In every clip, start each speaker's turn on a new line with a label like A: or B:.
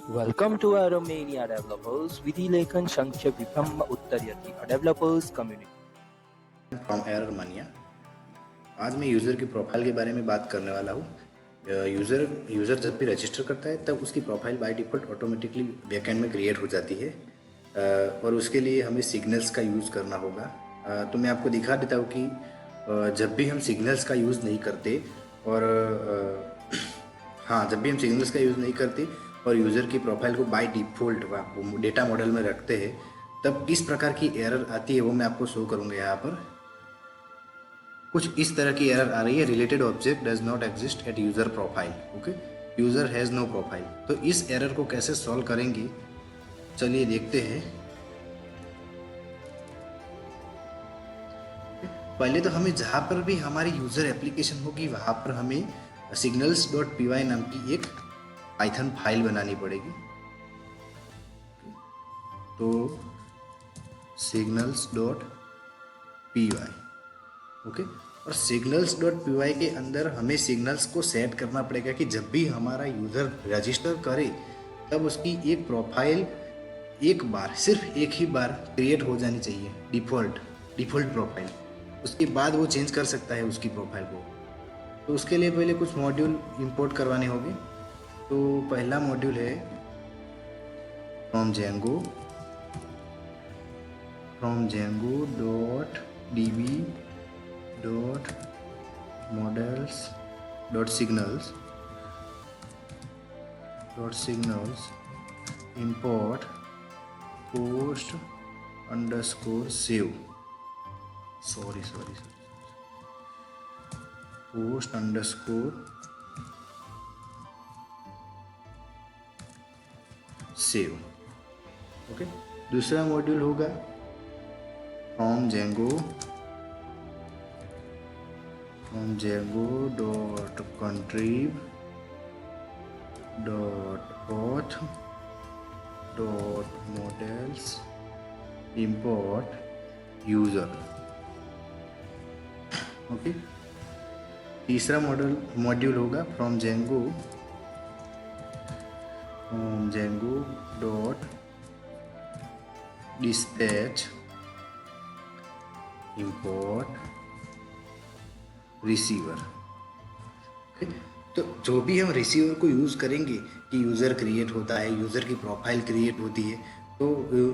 A: Welcome to Aromania Developers विधिलेखन संख्य विभ्रम उत्तरयति a developers community.
B: From error मानिया। आज मैं यूज़र की प्रोफाइल के बारे में बात करने वाला हूँ। यूज़र जब भी रजिस्टर करता है तब उसकी profile by default automatically backend में क्रिएट हो जाती है और उसके लिए हमें सिग्नल्स का यूज़ करना होगा। तो मैं आपको दिखा देता हूँ कि जब भी हम सिग्नल्स का यूज़ नहीं करते और जब भी हम सिग्नल्स का यूज़ नहीं करते और यूज़र की प्रोफाइल को बाय डिफ़ॉल्ट डेटा मॉडल में रखते हैं तब किस प्रकार की एरर आती है वो मैं आपको शो करूँगा। यहाँ पर कुछ इस तरह की एरर आ रही है, related object does not exist at user profile. Okay, user has no profile. तो इस एरर को कैसे सॉल्व करेंगे, चलिए देखते हैं। पहले तो हमें जहाँ पर भी हमारी यूज़र एप्लीकेशन होगी वहाँ पर हमें signals.py नाम की एक पाइथन फाइल बनानी पड़ेगी। तो signals.py ओके, और signals.py के अंदर हमें सिग्नल्स को सेट करना पड़ेगा कि जब भी हमारा यूज़र रजिस्टर करे तब उसकी एक प्रोफाइल एक बार, सिर्फ एक ही बार क्रिएट हो जानी चाहिए, डिफ़ॉल्ट प्रोफाइल। उसके बाद वो चेंज कर सकता है उसकी प्रोफाइल को। तो उसके लिए पहले कुछ मॉड्यूल इंपोर्ट करवाने होंगे। तो पहला मॉड्यूल है from Django .db .models import post underscore save post underscore save। Okay, दूसरा मॉड्यूल होगा from Django .contrib .auth .models import user। Okay, तीसरा मॉड्यूल होगा from Django .dispatch import receiver. तो जो भी हम रिसीवर को यूज़ करेंगे कि यूज़र क्रिएट होता है, यूज़र की प्रोफाइल क्रिएट होती है, तो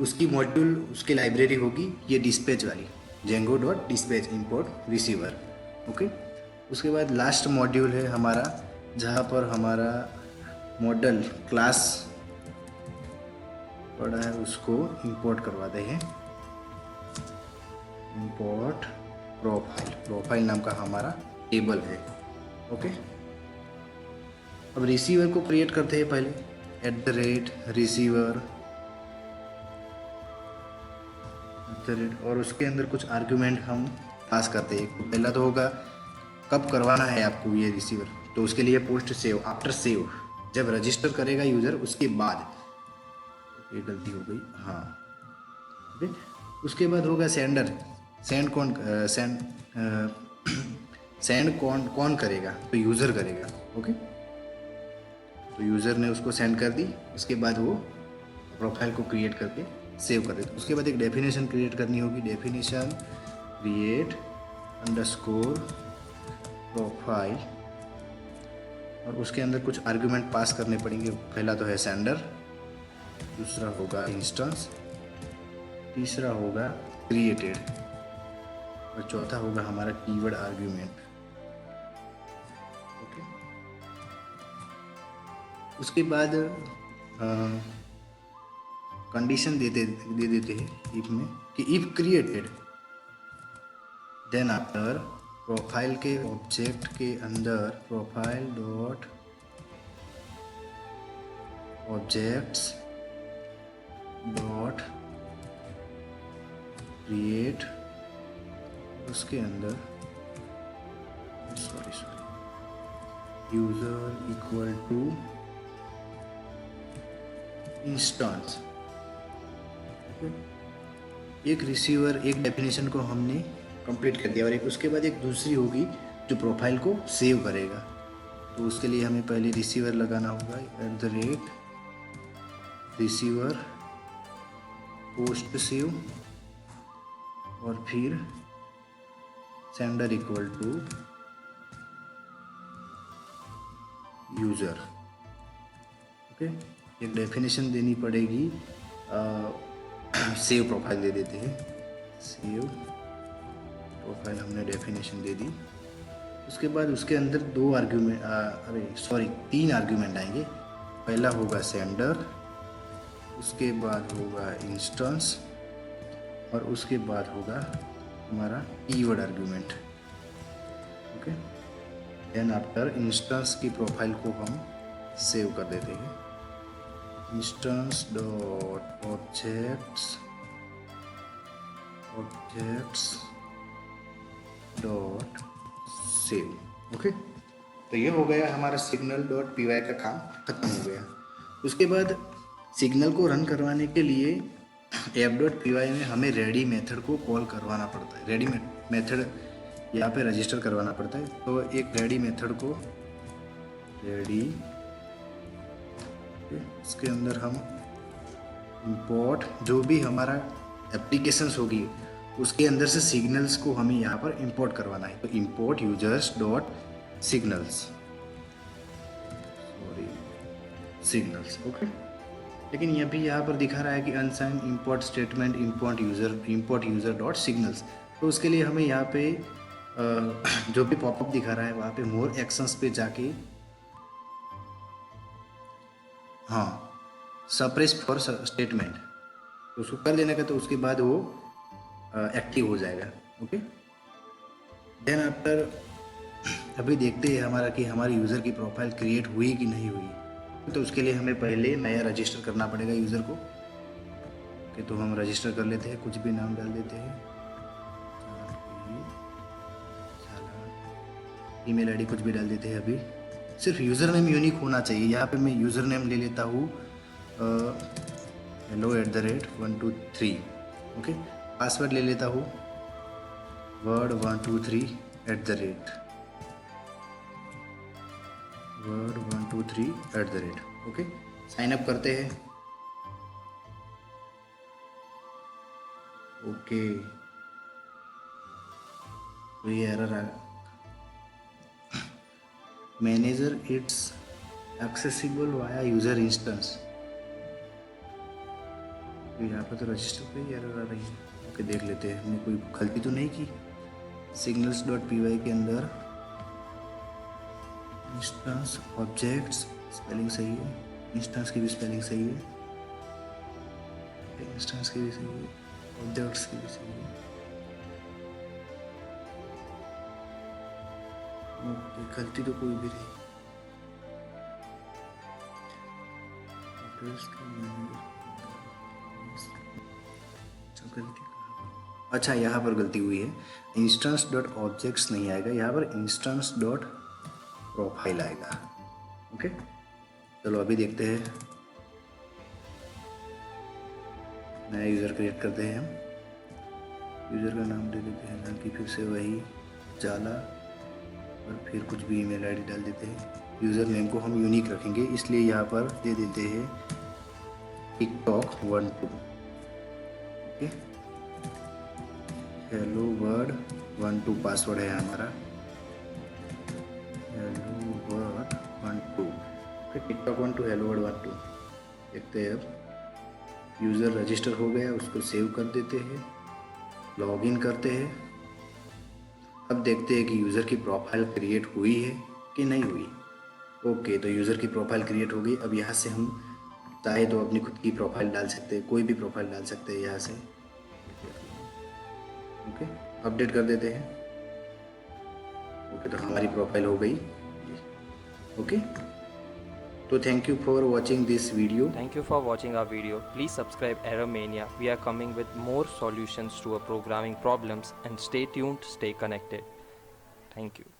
B: उसकी मॉड्यूल, उसकी लाइब्रेरी होगी ये डिस्पैच वाली, Django.dispatch import रिसीवर। ओके, उसके बाद लास्ट मॉड्यूल है हमारा जहाँ पर हमारा मॉडल क्लास पड़ा है उसको इंपोर्ट करवाते हैं। इंपोर्ट प्रोफाइल नाम का हमारा टेबल है। ओके, अब रिसीवर को क्रिएट करते हैं पहले @receiver और उसके अंदर कुछ आर्ग्यूमेंट हम पास करते हैं। पहला तो होगा कब करवाना है आपको ये रिसीवर, तो उसके लिए पोस्ट सेव, आफ्टर सेव, जब रजिस्टर करेगा यूज़र उसके बाद। ये गलती हो गई, हाँ। ओके, उसके बाद होगा सेंड कौन करेगा, तो यूज़र करेगा। ओके, तो यूज़र ने उसको सेंड कर दी, उसके बाद वो प्रोफाइल को क्रिएट करके सेव कर देते। उसके बाद एक डेफिनेशन क्रिएट करनी होगी, डेफिनेशन क्रिएट अंडरस्कोर प्रोफाइल, और उसके अंदर कुछ आर्ग्यूमेंट पास करने पड़ेंगे। पहला तो है सेंडर, दूसरा होगा इंस्टेंस, तीसरा होगा क्रिएटेड और चौथा होगा हमारा कीवर्ड आर्ग्यूमेंट। ओके, उसके बाद कंडीशन दे देते हैं इफ में कि if created then after profile के ऑब्जेक्ट के अंदर profile dot objects dot create, उसके अंदर यूज़र इक्वल टू इंस्टेंस। एक रिसीवर, एक डेफिनेशन को हमने कंप्लीट कर दिया और एक उसके बाद एक दूसरी होगी जो प्रोफाइल को सेव करेगा। तो उसके लिए हमें पहले रिसीवर लगाना होगा रिसीवर, पोस्ट सेव और फिर sender equal to user. Okay, एक डेफिनेशन देनी पड़ेगी। सेव प्रोफाइल दे देते हैं। सेव प्रोफाइल हमने डेफिनेशन दे दी। उसके बाद उसके अंदर तीन आर्ग्यूमेंट आएंगे। पहला होगा सेंडर, उसके बाद होगा इंस्टेंस और उसके बाद होगा हमारा keyword argument. Okay, then after instance की प्रोफाइल को हम सेव कर देते हैं। Instance dot objects dot save. Okay, तो ये हो गया हमारा सिग्नल डॉट पी वाई का काम खत्म हो गया। उसके बाद सिग्नल को रन करवाने के लिए ऐप डॉट पी वाई में हमें रेडी मेथड को कॉल करवाना पड़ता है। रेडी मेथड यहाँ पे रजिस्टर करवाना पड़ता है। तो एक रेडी मेथड को इसके अंदर हम इंपोर्ट जो भी हमारा एप्लीकेशंस होगी उसके अंदर से सिग्नल्स को हमें यहाँ पर इंपोर्ट करवाना है। तो import users dot signals okay. लेकिन ये भी यहाँ पर दिखा रहा है कि अनसाइन import statement import user dot signals. तो उसके लिए हमें यहाँ पे जो भी पॉपअप दिखा रहा है वहाँ पे मोर एक्शंस पे जाके सप्रेस फॉर स्टेटमेंट तो उसको कर लेने का, तो उसके बाद वो एक्टिव हो जाएगा। ओके, देन आफ्टर अभी देखते हैं हमारी यूज़र की प्रोफाइल क्रिएट हुई कि नहीं हुई। तो उसके लिए हमें पहले नया रजिस्टर करना पड़ेगा यूज़र को। ओके, तो हम रजिस्टर कर लेते हैं, कुछ भी नाम डाल देते हैं, ईमेल आईडी कुछ भी डाल देते हैं। अभी सिर्फ यूज़र नेम यूनिक होना चाहिए। यहाँ पे मैं यूज़र नेम ले लेता हूँ hello@123। ओके, पासवर्ड ले लेता हूँ word123 @word123 okay, sign up करते हैं। ओके, तो ये एरर आ manager it's accessible via user instance. तो यहाँ पर तो रजिस्टर पे ही एरर आ रही है। ओके, देख लेते हैं हमने कोई गलती तो नहीं की। सिग्नल्स डॉट पी वाई के अंदर इंस्टेंस ऑब्जेक्ट्स स्पेलिंग सही है, इंस्टेंस की भी स्पेलिंग सही है, इंस्टेंस की भी सही है, ऑब्जेक्ट्स की भी सही है। ओके, गलती तो कोई भी नहीं। अच्छा, यहाँ पर गलती हुई है। इंस्टेंस डॉट ऑब्जेक्ट्स नहीं आएगा, यहाँ पर इंस्टेंस डॉट प्रोफाइल आएगा। ओके, चलो अभी देखते हैं। नया यूज़र क्रिएट करते हैं हम। यूज़र का नाम दे देते हैं, नाम की फिर से वही जाला और फिर कुछ भी ईमेल आईडी डाल देते हैं। यूज़र नेम को हम यूनिक रखेंगे, इसलिए यहाँ पर दे देते हैं TikTok12। Okay, hello world12 password है हमारा, hello world12। Okay, TikTok12 hello world12। देखते हैं अब यूज़र रजिस्टर हो गया, उसको सेव कर देते हैं, लॉगिन करते हैं। अब देखते हैं कि यूज़र की प्रोफाइल क्रिएट हुई है कि नहीं हुई। ओके, तो यूज़र की प्रोफाइल क्रिएट हो गई। अब यहाँ से हम चाहे तो अपनी खुद की प्रोफाइल डाल सकते हैं, कोई भी प्रोफाइल डाल सकते हैं यहाँ से। ओके, अपडेट कर देते हैं। ओके, तो हमारी प्रोफाइल हो गई। ओके, तो thank you for watching this video.
A: Thank you for watching our video. Please subscribe Errormania. We are coming with more solutions to our programming problems, and stay tuned, stay connected. Thank you.